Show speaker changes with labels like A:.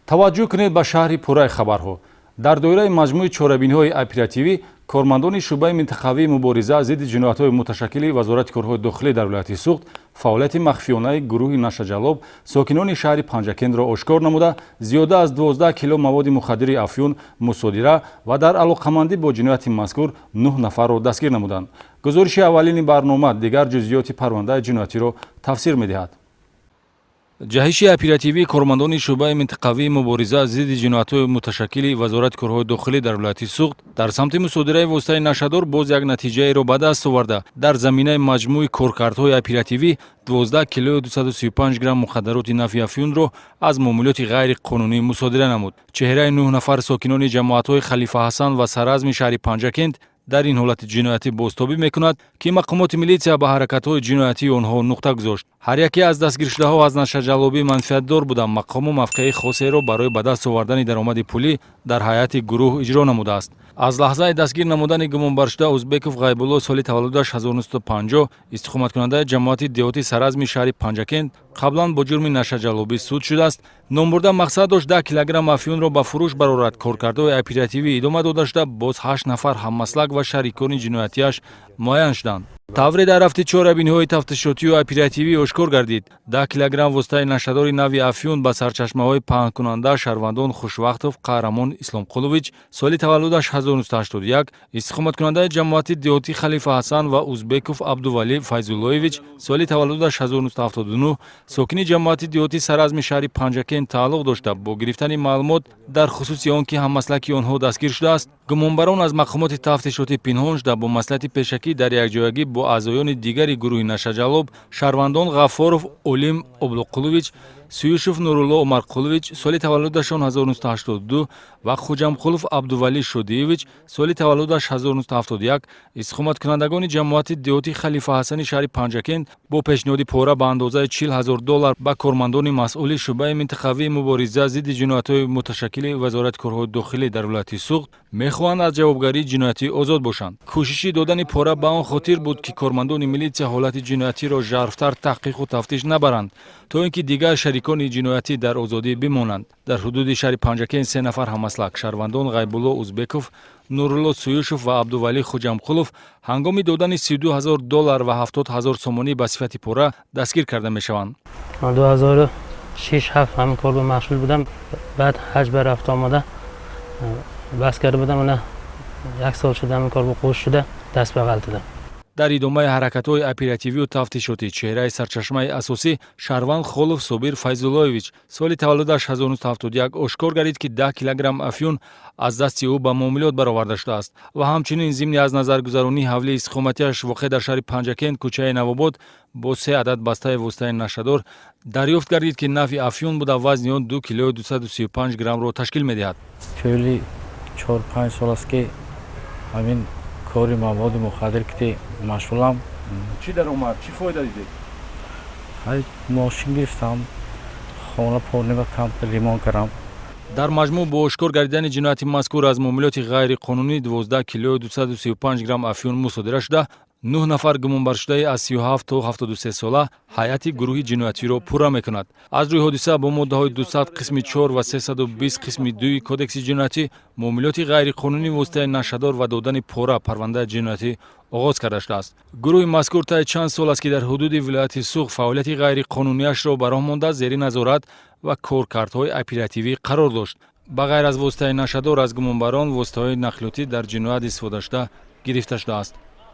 A: توجه کنید به شهر پورای خبرها. در دایره مجموعه چاره‌بینی‌های اپراتیوی کارمندان شعبه منطقوی مبارزه ضد جنایت‌های متشکل وزارت کارهای داخلی در ولایت سوخت فعالیت مخفیانه گروه نشجلاب ساکنان شهر پنجکند را آشکار نموده زیاده از 12 کیلو مواد مخدر افیون مصادره و در علاقمندی با جنایت مذکور 9 نفر را دستگیر نمودند. گزارش اولین برنامه دیگر جزئیات پرونده جنایتی را تفسیر می‌دهد. جهش اپراتیوی کارمندان شعبه منطقوی مبارزه ضد جنایت‌های متشکل وزارت کارهای داخلی در ولایت سوخت در سمت مصادره واسطه نشدار باز یک نتیجه را به دست آورده. در زمینه مجموع کارکردهای اپراتیوی 12 کیلو 235 گرم مخدرات نفی افیون را از معاملات غیر قانونی مصادره نمود. چهره 9 نفر ساکنان جماعت‌های خلیفه حسن و سرعظم شهر پنجکند در این حالت جنایتی بازتابی میکند که مقامات میلیسیا به حرکت‌های جنایتی آنها نقطه گذاشت. هر یکی از دستگیرشده‌ها از نشجلابی منفعت‌دار بودند. مقام موقعه خاصی را برای به دست آوردن درآمد پولی در هیئت گروه اجرا نموده است. از لحظه دستگیر نمودن گمانبرشده ازبکوف غیب‌الله سال تولدش 1950 استقامت کننده جماعت دیهاتی سرعظم شهر پنجکند قبلا با جرم نشجلابی سود شده است. نامبرده مقصد داشت 10 کیلوگرم افیون را به فروش برآورد. کارکردهای اپراتیوی ادامه داده شده باز 8 نفر هممسلک و شریکان جنایتیش معین شدند. тавре дар рафти чорабиниҳои тафтишотию оперативӣ ошкор гардид 10 килограмм воситаи нашадори нави афюн ба сарчашмаҳои паҳнкунанда шаҳрвандон хушвақтов қаҳрамон исломқулович соли таваллудаш 1981 истиқоматкунандаи ҷамоати диҳотӣ халифа ҳасан ва узбеков абдувалӣ файзуллоевич соли таваллудаш 1979 сокини ҷамоати диҳотӣ саразми шаҳри панҷакент тааллуқ дошта бо гирифтани маълумот дар хусуси он ки ҳаммаслаки онҳо дастгир шудааст гумонбарон аз мақомоти тафтишотӣ пинҳон шуда бо маслиҳати пешакӣ дар якҷоягӣ бо аъзоёни дигари гурӯҳи нашаҷалоб шаҳрвандон ғаффоров олим облуқулович сӯюшев нурулло умарқулович соли таваллудашон 1982 ва хуҷамқулов абдувалӣ шодиевич соли таваллудаш 1971 истиқоматкунандагони ҷамоати диҳоти халифа ҳасани шаҳри панҷакент бо пешниҳоди пора ба андозаи $40,000 ба кормандони масъули шӯъбаи минтақавии мубориза зидди ҷиноятҳои муташаккили вазорати корҳои дохилӣ дар вилояти суғд мехоҳанд аз ҷавобгарии ҷиноятӣ озод бошанд. кӯшиши додани пора ба он хотир буд ки кормандони милитсия ҳолати ҷиноятиро жарфтар таҳқиқу тафтиш набаранд то ин ки дигар шарикони ҷиноятӣ дар озодӣ бимонанд. дар ҳудуди шаҳри панҷакент 3 нафар ҳаммаслак шаҳрвандон ғайбулло узбеков нурулло сӯюшев ва абдувалӣ хуҷамқулов ҳангоми додани $32,000 ва $70,000 сомонӣ ба сифати пора дастгир карда мешаванд.
B: 2006-7 ҳамин кор ба машғул будам. баъд ҳаҷ ба рафта омада бас карда будам. ана 1 сол шуда ҳамин кор бо қӯш шуда даст ба ғалтидам.
A: дар идомаи ҳаракатҳои оперативию тафтишотӣ чеҳраи сарчашмаи асосӣ шаҳрванд холов собир файзуллоевич соли таваллудаш 1971 ошкор гардид ки 10 килограмм афюн аз дасти ӯ ба муомилот бароварда шудааст ва ҳамчунин зимни аз назаргузаронии ҳавлии истиқоматиаш воқеъ дар шаҳри панҷакент кӯчаи навобод бо 3 адад бастаи воситаи нашадор дарёфт гардид ки нафи афюн буда вазни он 2 кило 235 граммро ташкил медиҳад.
C: феъли 4-5 сол аст ки ҳамин кори маводи мухаддир ки машғулам.
A: чӣ даромад чӣ фоида дидед?
C: ҳай мошин гирифтам, хона понеба камта ремонт кардам.
A: дар маҷмӯъ бо ошкор гардидани ҷинояти мазкур аз муомилоти ғайриқонунӣ 12 кило 235 грамм афюн мусодира шуда 9 нафар гумонбаршудаи аз 37 то 73 сола ҳайати гурӯҳи ҷиноятиро пурра мекунад. аз рӯи ҳодиса бо моддаҳои 200 қисми 4 ва 320 қисми 2 кодекси ҷиноятӣ муомилоти ғайриқонунӣ воситаи нашадор ва додани пора парвандаи ҷиноятӣ оғоз карда шудааст. гурӯҳи мазкур таи чанд сол аст ки дар ҳудуди вилояти суғд фаъолияти ғайриқонуниашро ба роҳ монда зери назорат ва коркардҳои оперативӣ қарор дошт. ба ғайр аз воситаи нашадор аз гумонбарон воситаҳои нақлиётӣ дар ҷиноят истифодашуда гирифта шудааст.